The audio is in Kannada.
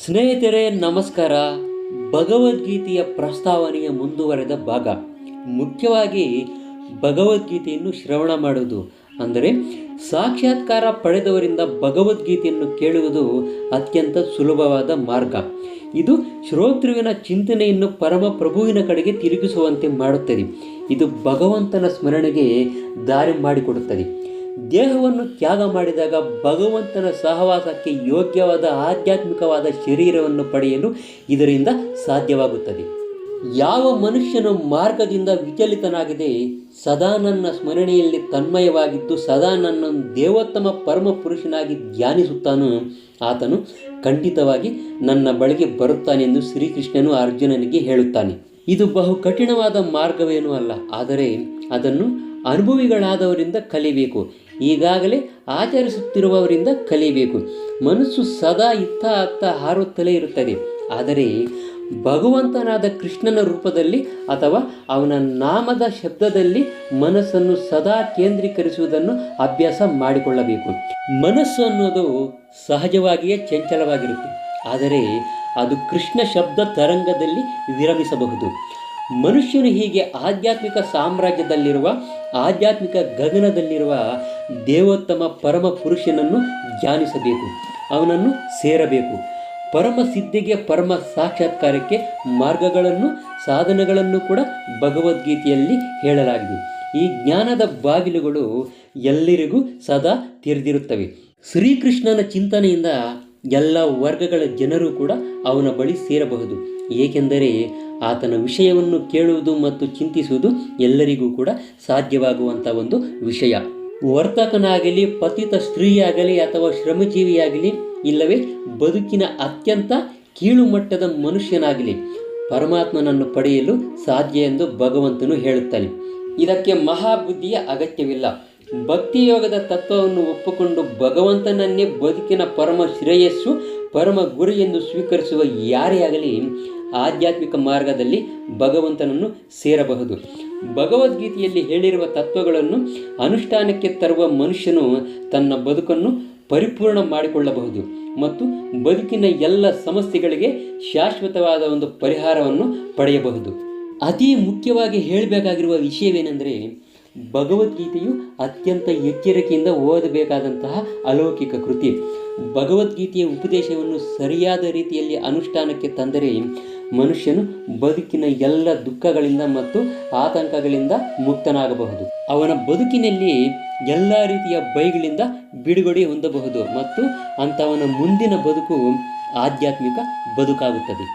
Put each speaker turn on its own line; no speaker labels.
ಸ್ನೇಹಿತರೆ ನಮಸ್ಕಾರ. ಭಗವದ್ಗೀತೆಯ ಪ್ರಸ್ತಾವನೆಯ ಮುಂದುವರೆದ ಭಾಗ. ಮುಖ್ಯವಾಗಿ ಭಗವದ್ಗೀತೆಯನ್ನು ಶ್ರವಣ ಮಾಡುವುದು ಅಂದರೆ ಸಾಕ್ಷಾತ್ಕಾರ ಪಡೆದವರಿಂದ ಭಗವದ್ಗೀತೆಯನ್ನು ಕೇಳುವುದು ಅತ್ಯಂತ ಸುಲಭವಾದ ಮಾರ್ಗ. ಇದು ಶ್ರೋತೃವಿನ ಚಿಂತನೆಯನ್ನು ಪರಮ ಪ್ರಭುವಿನ ಕಡೆಗೆ ತಿರುಗಿಸುವಂತೆ ಮಾಡುತ್ತದೆ. ಇದು ಭಗವಂತನ ಸ್ಮರಣೆಗೆ ದಾರಿ ಮಾಡಿಕೊಡುತ್ತದೆ. ದೇಹವನ್ನು ತ್ಯಾಗ ಮಾಡಿದಾಗ ಭಗವಂತನ ಸಹವಾಸಕ್ಕೆ ಯೋಗ್ಯವಾದ ಆಧ್ಯಾತ್ಮಿಕವಾದ ಶರೀರವನ್ನು ಪಡೆಯಲು ಇದರಿಂದ ಸಾಧ್ಯವಾಗುತ್ತದೆ. ಯಾವ ಮನುಷ್ಯನು ಮಾರ್ಗದಿಂದ ವಿಚಲಿತನಾಗಿದೆ, ಸದಾ ನನ್ನ ಸ್ಮರಣೆಯಲ್ಲಿ ತನ್ಮಯವಾಗಿದ್ದು ಸದಾ ನನ್ನನ್ನು ದೇವೋತ್ತಮ ಪರಮ ಪುರುಷನಾಗಿ ಧ್ಯಾನಿಸುತ್ತಾನೋ ಆತನು ಖಂಡಿತವಾಗಿ ನನ್ನ ಬಳಿಗೆ ಬರುತ್ತಾನೆಂದು ಶ್ರೀಕೃಷ್ಣನು ಅರ್ಜುನನಿಗೆ ಹೇಳುತ್ತಾನೆ. ಇದು ಬಹು ಕಠಿಣವಾದ ಮಾರ್ಗವೇನೂ ಅಲ್ಲ, ಆದರೆ ಅದನ್ನು ಅನುಭವಿಗಳಾದವರಿಂದ ಕಲಿಬೇಕು. ಈಗಾಗಲೇ ಆಚರಿಸುತ್ತಿರುವವರಿಂದ ಕಲಿಬೇಕು. ಮನಸ್ಸು ಸದಾ ಇತ್ತ ಅತ್ತ ಹಾರುತ್ತಲೇ ಇರುತ್ತದೆ, ಆದರೆ ಭಗವಂತನಾದ ಕೃಷ್ಣನ ರೂಪದಲ್ಲಿ ಅಥವಾ ಅವನ ನಾಮದ ಶಬ್ದದಲ್ಲಿ ಮನಸ್ಸನ್ನು ಸದಾ ಕೇಂದ್ರೀಕರಿಸುವುದನ್ನು ಅಭ್ಯಾಸ ಮಾಡಿಕೊಳ್ಳಬೇಕು. ಮನಸ್ಸು ಅನ್ನೋದು ಸಹಜವಾಗಿಯೇ ಚಂಚಲವಾಗಿರುತ್ತೆ, ಆದರೆ ಅದು ಕೃಷ್ಣ ಶಬ್ದ ತರಂಗದಲ್ಲಿ ವಿರಮಿಸಬಹುದು. ಮನುಷ್ಯನು ಹೀಗೆ ಆಧ್ಯಾತ್ಮಿಕ ಸಾಮ್ರಾಜ್ಯದಲ್ಲಿರುವ ಆಧ್ಯಾತ್ಮಿಕ ಗಗನದಲ್ಲಿರುವ ದೇವೋತ್ತಮ ಪರಮ ಪುರುಷನನ್ನು ಧ್ಯಾನಿಸಬೇಕು, ಅವನನ್ನು ಸೇರಬೇಕು. ಪರಮ ಸಿದ್ಧಿಗೆ, ಪರಮ ಸಾಕ್ಷಾತ್ಕಾರಕ್ಕೆ ಮಾರ್ಗಗಳನ್ನು, ಸಾಧನಗಳನ್ನು ಕೂಡ ಭಗವದ್ಗೀತೆಯಲ್ಲಿ ಹೇಳಲಾಗಿದೆ. ಈ ಜ್ಞಾನದ ಬಾಗಿಲುಗಳು ಎಲ್ಲರಿಗೂ ಸದಾ ತೆರೆದಿರುತ್ತವೆ. ಶ್ರೀಕೃಷ್ಣನ ಚಿಂತನೆಯಿಂದ ಎಲ್ಲ ವರ್ಗಗಳ ಜನರು ಕೂಡ ಅವನ ಬಳಿ ಸೇರಬಹುದು, ಏಕೆಂದರೆ ಆತನ ವಿಷಯವನ್ನು ಕೇಳುವುದು ಮತ್ತು ಚಿಂತಿಸುವುದು ಎಲ್ಲರಿಗೂ ಕೂಡ ಸಾಧ್ಯವಾಗುವಂಥ ಒಂದು ವಿಷಯ. ವರ್ತಕನಾಗಲಿ, ಪತಿತ ಸ್ತ್ರೀಯಾಗಲಿ ಅಥವಾ ಶ್ರಮಜೀವಿಯಾಗಲಿ, ಇಲ್ಲವೇ ಬದುಕಿನ ಅತ್ಯಂತ ಕೀಳುಮಟ್ಟದ ಮನುಷ್ಯನಾಗಲಿ ಪರಮಾತ್ಮನನ್ನು ಪಡೆಯಲು ಸಾಧ್ಯ ಎಂದು ಭಗವಂತನು ಹೇಳುತ್ತಾನೆ. ಇದಕ್ಕೆ ಮಹಾಬುದ್ಧಿಯ ಅಗತ್ಯವಿಲ್ಲ. ಭಕ್ತಿಯೋಗದ ತತ್ವವನ್ನು ಒಪ್ಪಿಕೊಂಡು ಭಗವಂತನನ್ನೇ ಬದುಕಿನ ಪರಮ ಶ್ರೇಯಸ್ಸು, ಪರಮ ಗುರಿ ಎಂದು ಸ್ವೀಕರಿಸುವ ಯಾರೇ ಆಗಲಿ ಆಧ್ಯಾತ್ಮಿಕ ಮಾರ್ಗದಲ್ಲಿ ಭಗವಂತನನ್ನು ಸೇರಬಹುದು. ಭಗವದ್ಗೀತೆಯಲ್ಲಿ ಹೇಳಿರುವ ತತ್ವಗಳನ್ನು ಅನುಷ್ಠಾನಕ್ಕೆ ತರುವ ಮನುಷ್ಯನು ತನ್ನ ಬದುಕನ್ನು ಪರಿಪೂರ್ಣ ಮಾಡಿಕೊಳ್ಳಬಹುದು ಮತ್ತು ಬದುಕಿನ ಎಲ್ಲ ಸಮಸ್ಯೆಗಳಿಗೆ ಶಾಶ್ವತವಾದ ಒಂದು ಪರಿಹಾರವನ್ನು ಪಡೆಯಬಹುದು. ಅತಿ ಮುಖ್ಯವಾಗಿ ಹೇಳಬೇಕಾಗಿರುವ ವಿಷಯವೇನೆಂದರೆ, ಭಗವದ್ಗೀತೆಯು ಅತ್ಯಂತ ಎಚ್ಚರಿಕೆಯಿಂದ ಓದಬೇಕಾದಂತಹ ಅಲೌಕಿಕ ಕೃತಿ. ಭಗವದ್ಗೀತೆಯ ಉಪದೇಶವನ್ನು ಸರಿಯಾದ ರೀತಿಯಲ್ಲಿ ಅನುಷ್ಠಾನಕ್ಕೆ ತಂದರೆ ಮನುಷ್ಯನು ಬದುಕಿನ ಎಲ್ಲ ದುಃಖಗಳಿಂದ ಮತ್ತು ಆತಂಕಗಳಿಂದ ಮುಕ್ತನಾಗಬಹುದು. ಅವನ ಬದುಕಿನಲ್ಲಿ ಎಲ್ಲ ರೀತಿಯ ಭಯಗಳಿಂದ ಬಿಡುಗಡೆ ಹೊಂದಬಹುದು ಮತ್ತು ಅಂಥವನ ಮುಂದಿನ ಬದುಕು ಆಧ್ಯಾತ್ಮಿಕ ಬದುಕಾಗುತ್ತದೆ.